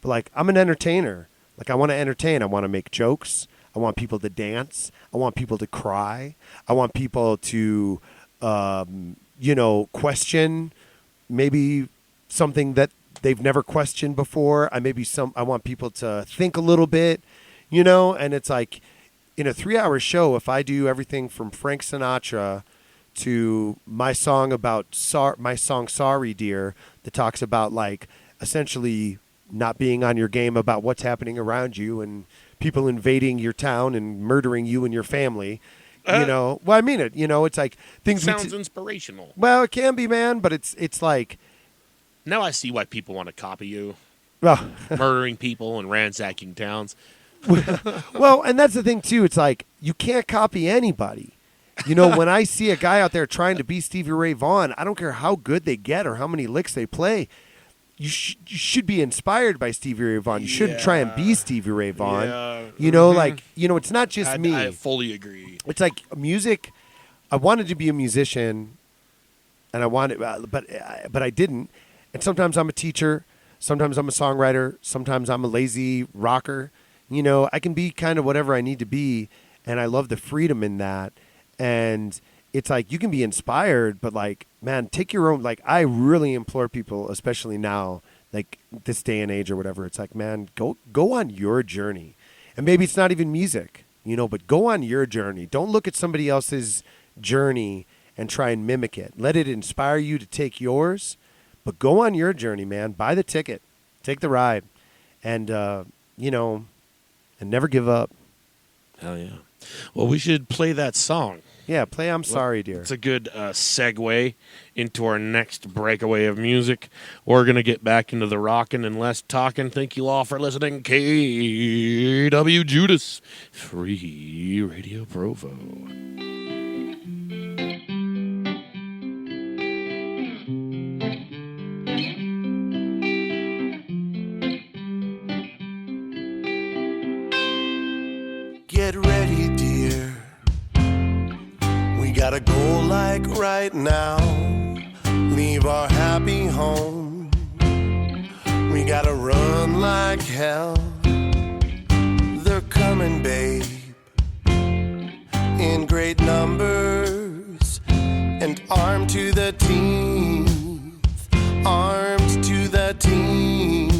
But, like, I'm an entertainer. Like, I want to entertain. I want to make jokes. I want people to dance. I want people to cry. I want people to, question maybe something that they've never questioned before. I want people to think a little bit, and it's like in a 3-hour show, if I do everything from Frank Sinatra to my song Sorry Dear, that talks about like essentially not being on your game about what's happening around you and people invading your town and murdering you and your family. Well, I mean it. It's like things. Sounds inspirational. Well, it can be, man, but it's like. Now I see why people want to copy you. Well, murdering people and ransacking towns. Well, and that's the thing too. It's like you can't copy anybody. When I see a guy out there trying to be Stevie Ray Vaughan, I don't care how good they get or how many licks they play. You should be inspired by Stevie Ray Vaughan. You shouldn't try and be Stevie Ray Vaughan. Yeah. It's not just me. I fully agree. It's like music. I wanted to be a musician, and I wanted, but I didn't. And sometimes I'm a teacher. Sometimes I'm a songwriter. Sometimes I'm a lazy rocker. I can be kind of whatever I need to be, and I love the freedom in that. And it's like you can be inspired, but like, man, take your own. Like, I really implore people, especially now, like this day and age or whatever. It's like, man, go on your journey, and maybe it's not even music, but go on your journey. Don't look at somebody else's journey and try and mimic it. Let it inspire you to take yours, but go on your journey, man. Buy the ticket, take the ride, and and never give up. Hell yeah. Well, we should play that song. Yeah, play I'm Sorry, Dear. It's a good segue into our next breakaway of music. We're going to get back into the rockin' and less talking. Thank you all for listening. KWJUDAS, Free Radio Provo. like right now. Leave our happy home. We gotta run like hell. They're coming, babe, in great numbers and armed to the teeth, armed to the teeth.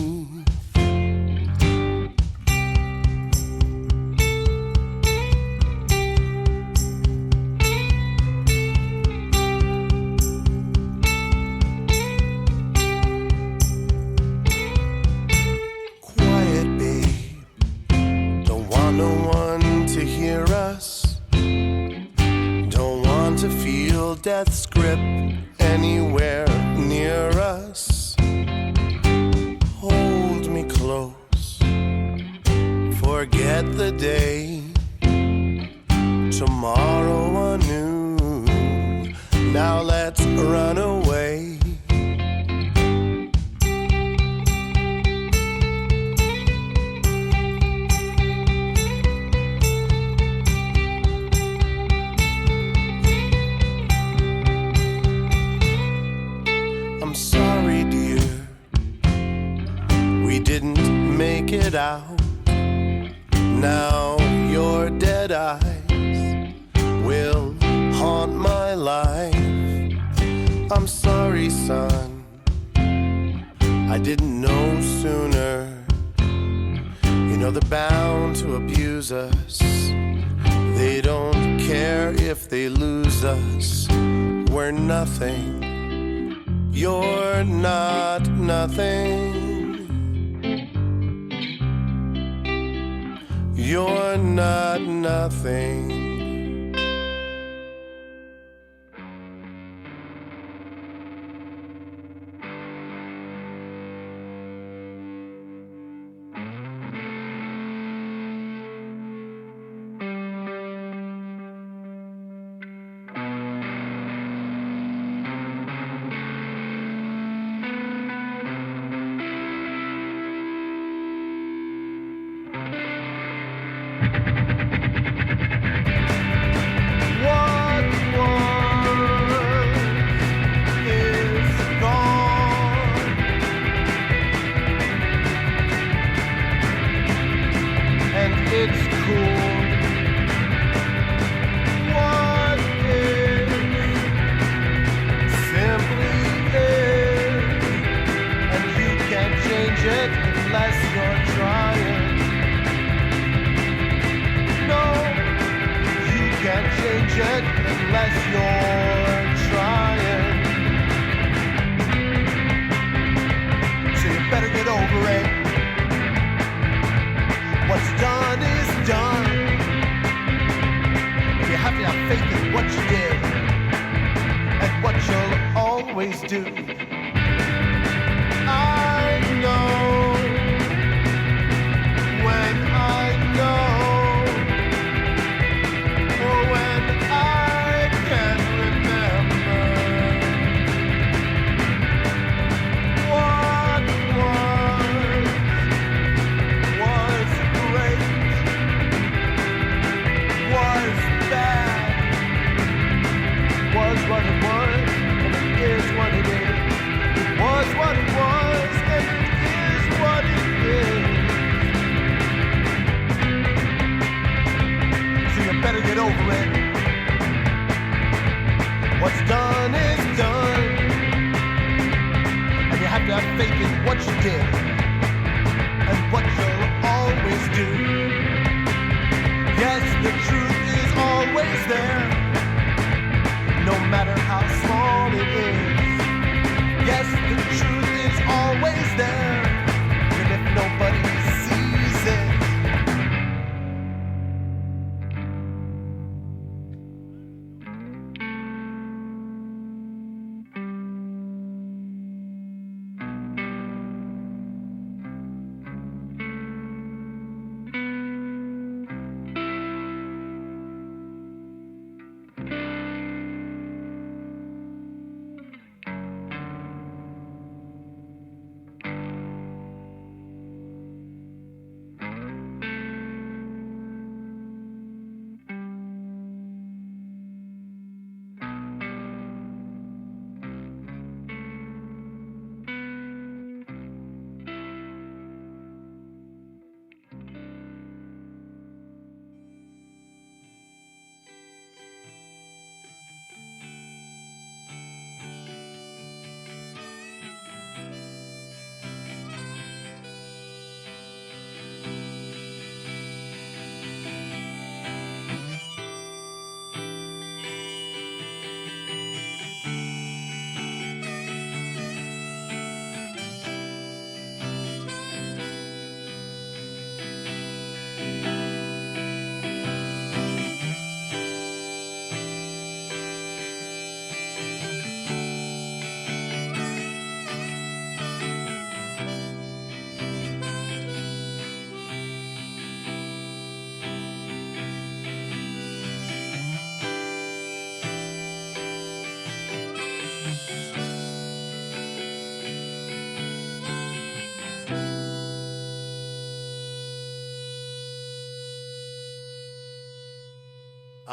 Death's grip anywhere near us. Hold me close, forget the day, tomorrow anew. Now let's run away. It out. Now your dead eyes will haunt my life. I'm sorry, son, I didn't know sooner. You know they're bound to abuse us. They don't care if they lose us. We're nothing. You're not nothing. You're not nothing.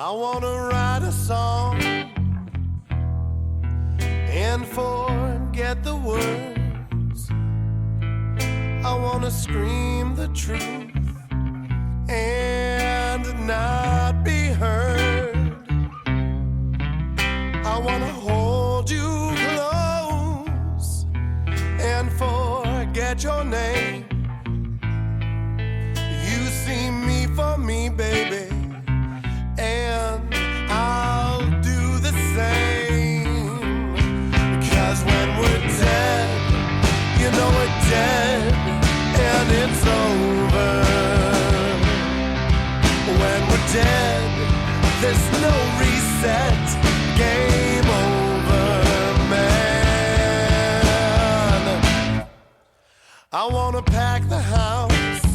I wanna write a song and forget the words. I wanna scream the truth and not be heard. I wanna hold you close and forget your name. You see me for me, baby, and I'll do the same. Because when we're dead, you know we're dead, and it's over. When we're dead, there's no reset. Game over, man. I wanna pack the house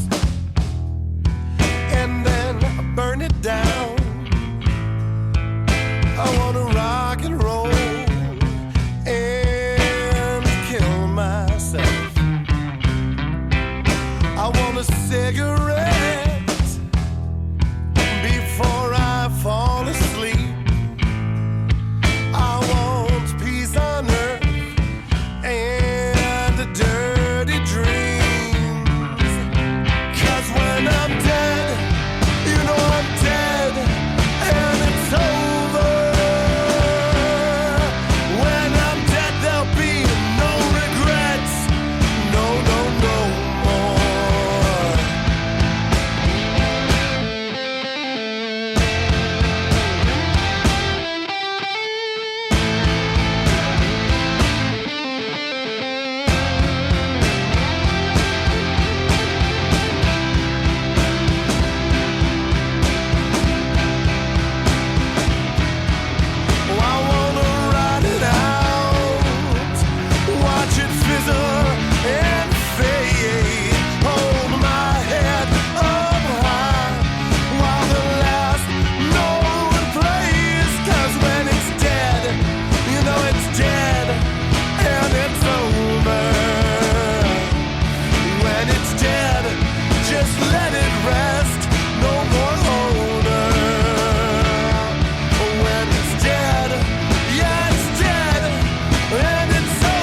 and then burn it down. I wanna rock and roll and kill myself. I want a cigarette before I fall asleep. I want peace on earth and dirty dreams. 'Cause when I'm dead, you know I'm dead, and it's over. When I'm dead, there'll be no regrets. No, no, no more. Oh, I wanna ride it out, watch it fizzle and fade. Hold my head up high while the last note plays. 'Cause when it's dead, you know it's dead, and it's over. When it's dead, just let it rest. No more owner. When it's dead, yeah, it's dead, and it's over.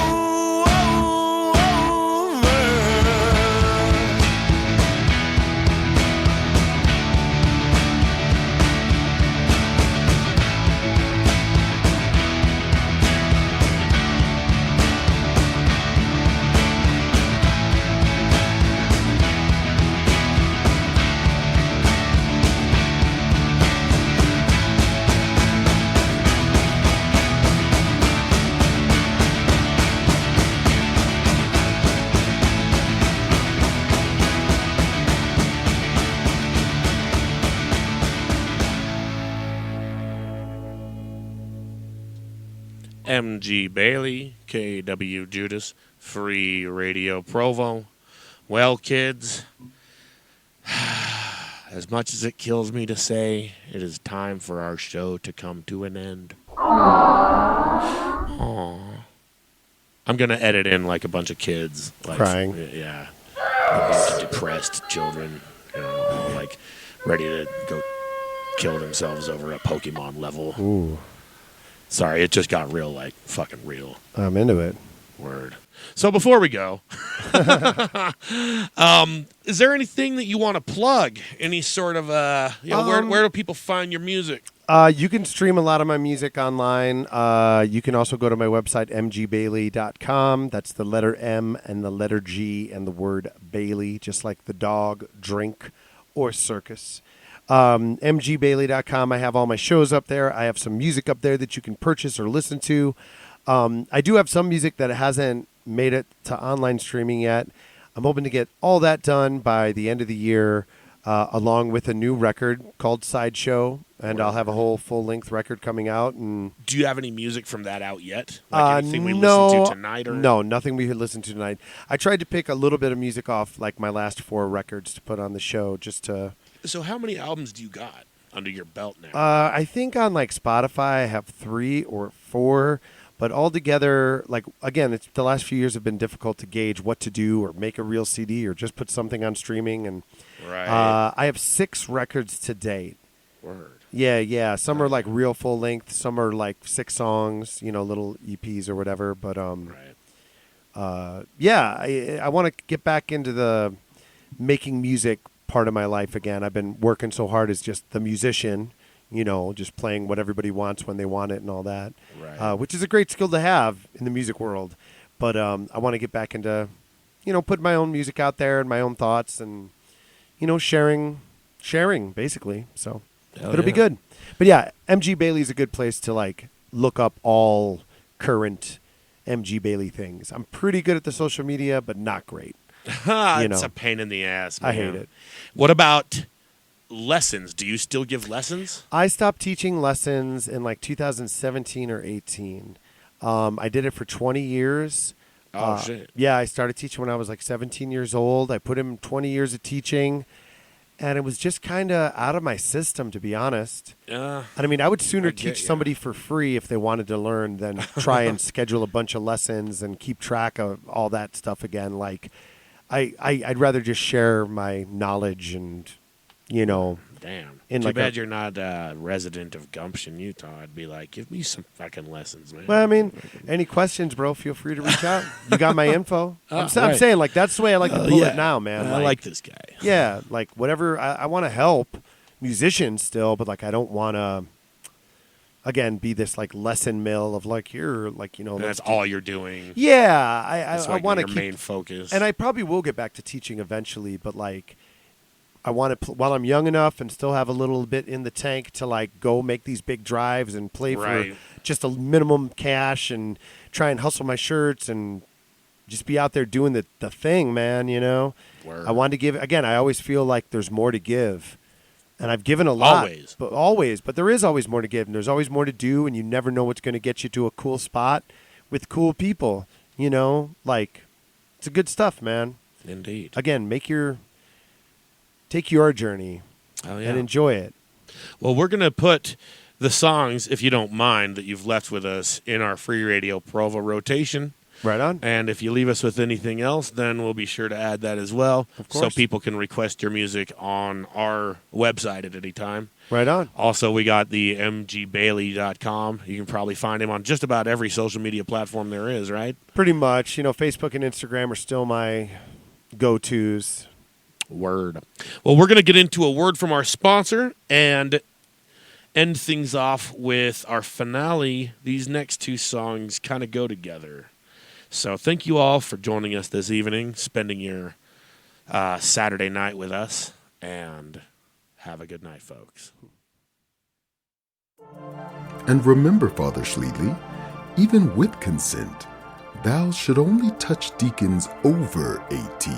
MG Bailey, KWJUDAS, Free Radio Provo. Well, kids, as much as it kills me to say, it is time for our show to come to an end. Aww. I'm going to edit in like a bunch of kids. Like, Crying. Yeah. A bunch of depressed children, like ready to go kill themselves over a Pokemon level. Ooh, Sorry, it just got real, like, fucking real. I'm into it. Word. So before we go, is there anything that you want to plug? Any sort of, where do people find your music? You can stream a lot of my music online. You can also go to my website, mgbailey.com. That's the letter M and the letter G and the word Bailey, just like the dog, drink, or circus. mgbailey.com. I have all my shows up there. I have some music up there that you can purchase or listen to. I do have some music that hasn't made it to online streaming yet. I'm hoping to get all that done by the end of the year, along with a new record called Sideshow, and I'll have a whole full-length record coming out. And do you have any music from that out yet? Like anything we listen to tonight? Or? No, nothing we could listen to tonight. I tried to pick a little bit of music off like my last 4 records to put on the show, just to. So how many albums do you got under your belt now? I think on like Spotify I have 3 or 4. But altogether, like, again, it's the last few years have been difficult to gauge what to do or make a real CD or just put something on streaming. And right. I have 6 records to date. Word. Yeah. Some are like real full length. Some are like 6 songs, little EPs or whatever. But I want to get back into the making music part of my life again. I've been working so hard as just the musician, just playing what everybody wants when they want it and all that, which is a great skill to have in the music world. But I want to get back into, putting my own music out there and my own thoughts and, sharing basically. So it'll be good. But yeah, MG Bailey is a good place to like look up all current MG Bailey things. I'm pretty good at the social media, but not great. It's a pain in the ass, man. I hate it. What about lessons? Do you still give lessons? I stopped teaching lessons in like 2017 or 18. I did it for 20 years. Oh, shit. Yeah, I started teaching when I was like 17 years old. I put in 20 years of teaching, and it was just kind of out of my system, to be honest. And I mean, I would sooner teach somebody for free if they wanted to learn than try and schedule a bunch of lessons and keep track of all that stuff again. Like, I'd rather just share my knowledge and, Damn. In Too like bad you're not a resident of Gumption, Utah. I'd be like, give me some fucking lessons, man. Well, I mean, any questions, bro, feel free to reach out. You got my info. I'm right. saying, like, that's the way I like to pull it now, man. I like this guy. Yeah, like, whatever. I want to help musicians still, but, like, I don't want to, again, be this, like, lesson mill of, like, here, like, That's all you're doing. Yeah, I want want to to keep your main focus. And I probably will get back to teaching eventually, but, like, I want to, while I'm young enough and still have a little bit in the tank to like go make these big drives and play for just a minimum cash and try and hustle my shirts and just be out there doing the thing, man, Word. I want to give, again, I always feel like there's more to give. And I've given a lot. But there is always more to give and there's always more to do and you never know what's going to get you to a cool spot with cool people, like it's a good stuff, man. Indeed. Again, take your journey and enjoy it. Well, we're going to put the songs, if you don't mind, that you've left with us in our Free Radio Provo rotation. Right on. And if you leave us with anything else, then we'll be sure to add that as well. Of course. So people can request your music on our website at any time. Right on. Also, we got the mgbailey.com. You can probably find him on just about every social media platform there is, right? Pretty much. Facebook and Instagram are still my go-tos. Word. Well, we're going to get into a word from our sponsor and end things off with our finale. These next 2 songs kind of go together. So thank you all for joining us this evening, spending your Saturday night with us, and have a good night, folks. And remember, Father Schleedley, even with consent, thou should only touch deacons over 18.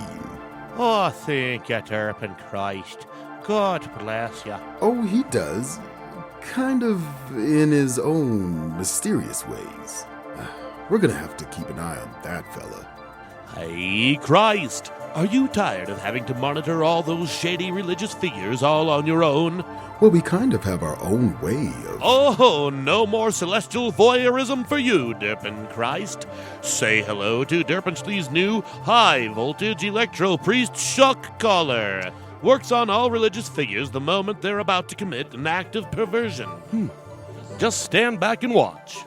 Oh, thank you, Turpin Christ. God bless you. Oh, he does. Kind of in his own mysterious ways. We're gonna have to keep an eye on that fella. Hey, Christ. Are you tired of having to monitor all those shady religious figures all on your own? Well, we kind of have our own way of... Oh, no more celestial voyeurism for you, Derpin Christ. Say hello to Derpinsley's new high-voltage electro-priest shock collar. Works on all religious figures the moment they're about to commit an act of perversion. Just stand back and watch.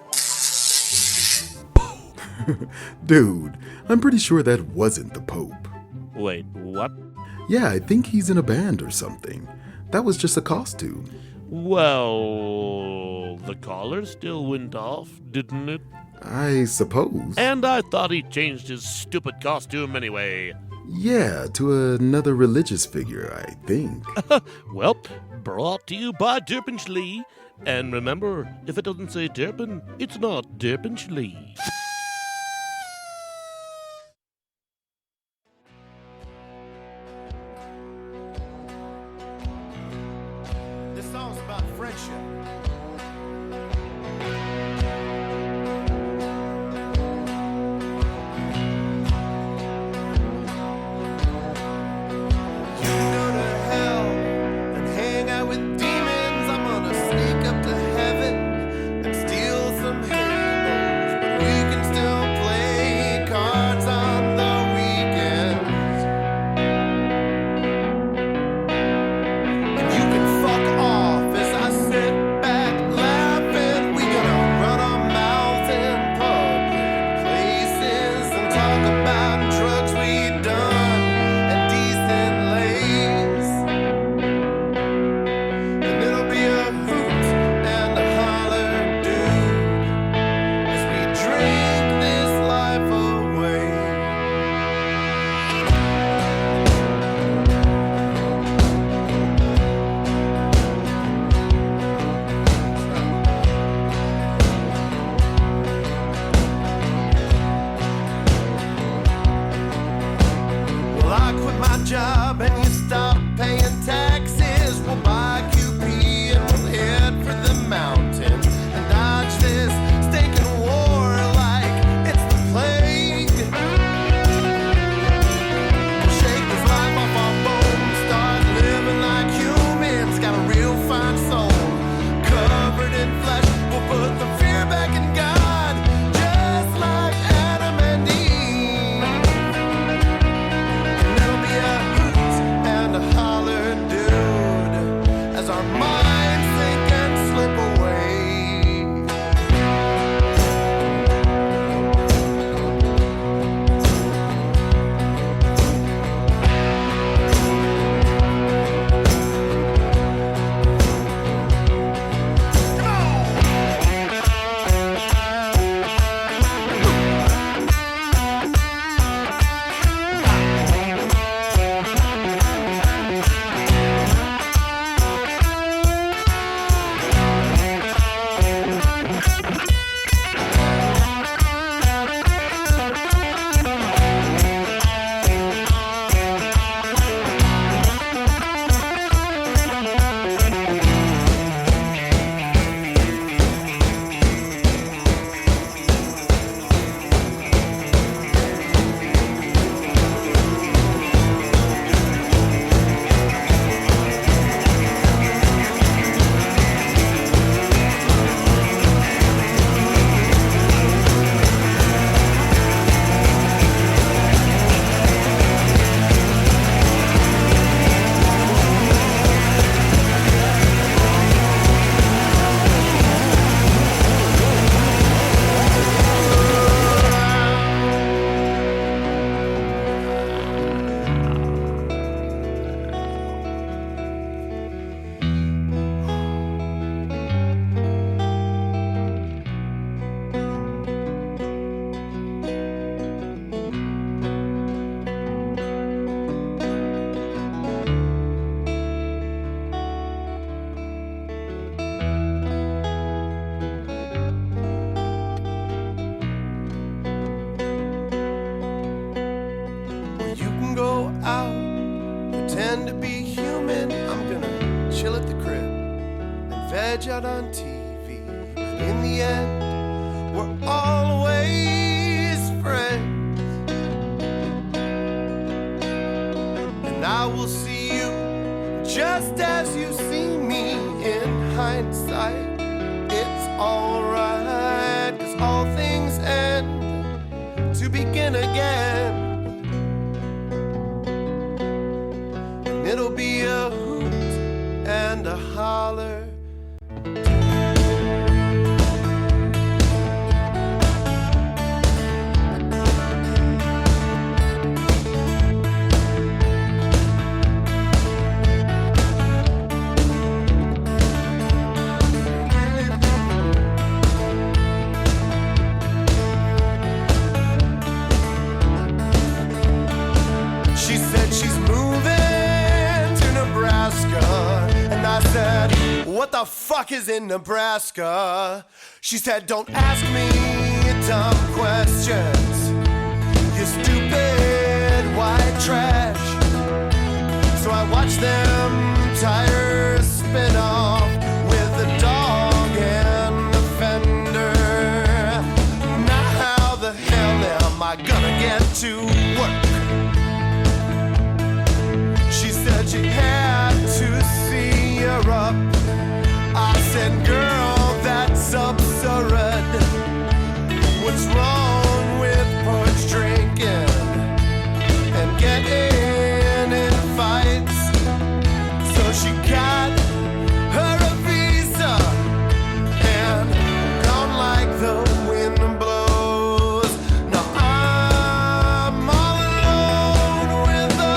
Dude, I'm pretty sure that wasn't the Pope. Wait, what? Yeah, I think he's in a band or something. That was just a costume. Well, the collar still went off, didn't it? I suppose. And I thought he changed his stupid costume anyway. Yeah, to another religious figure, I think. Well, brought to you by Derpinsley. And remember, if it doesn't say Derpin, it's not Derpinsley. This song's about friendship. You go to hell and hang out with demons. I'm gonna sneak up to heaven and steal some halos. But we can my job and you stop paying taxes, we'll buy QP and we'll head for the mountains and dodge this stinking war like it's the plague. We'll shake this life off our bones, start living like humans, got a real fine soul, covered in flesh. We'll put the fear back in God, just like Adam and Eve. And there'll be a hoot and a holler, dude, as our minds sink and slip away. You can go out, pretend to be human. I'm gonna chill at the crib and veg out on TV. But in the end, we're always friends. And I will see you just as you see me in hindsight. It's alright, 'cause all things end to begin again. It'll be a hoot and a holler. She said she's moving to Nebraska, and I said, what the fuck is in Nebraska? She said, don't ask me dumb questions, you stupid white trash. So I watched them tires spin off with the dog and the fender. Now how the hell am I gonna get to work? She said she had to see Europe. I said, girl, that's absurd. What's wrong with porch drinking and getting in fights? So she got her a visa and gone like the wind blows. Now I'm all alone with a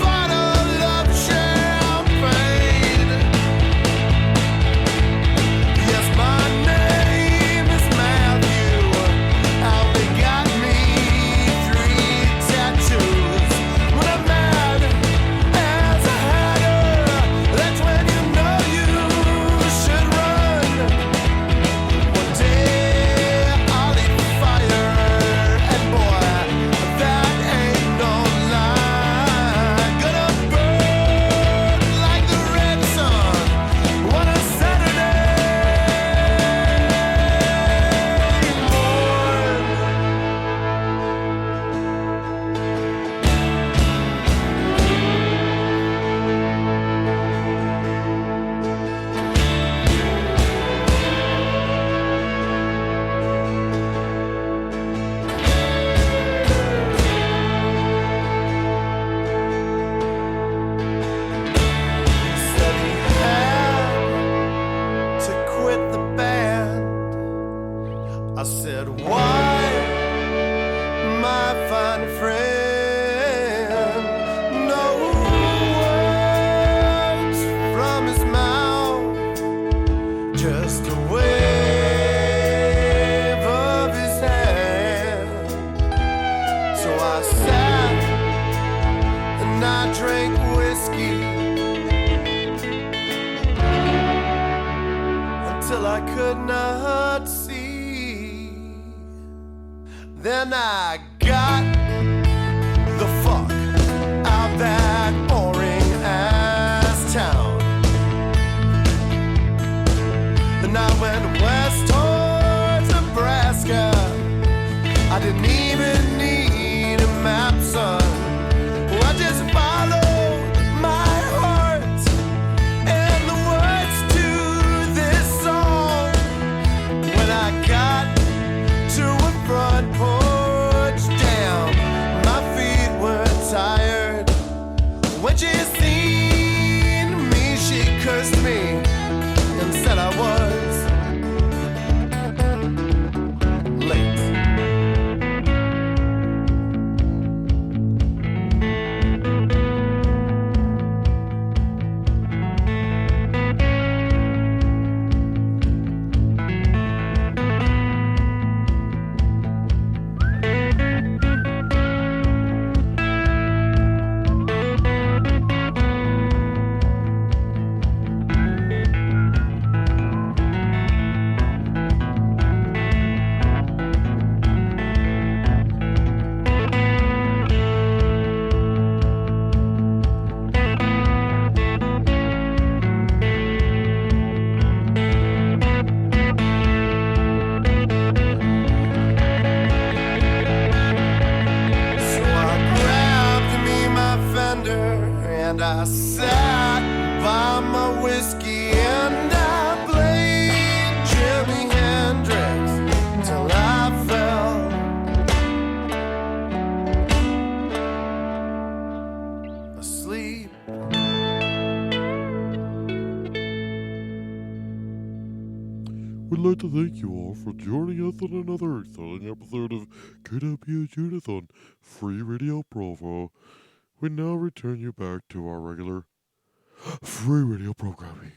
bottle of champagne. So I sat and I drank whiskey until I could not see. Then I got the fuck out that boring ass town. And I went west towards Nebraska. I didn't even need a map, son. I just followed my heart and the words to this song. When I got to a front porch down, my feet were tired. When she seen me, she cursed me and said I was late. And I sat by my whiskey and I played Jimi Hendrix till I fell asleep. We'd like to thank you all for joining us on another exciting episode of KWJUDAS on Free Radio Provo. We now return you back to our regular free radio programming.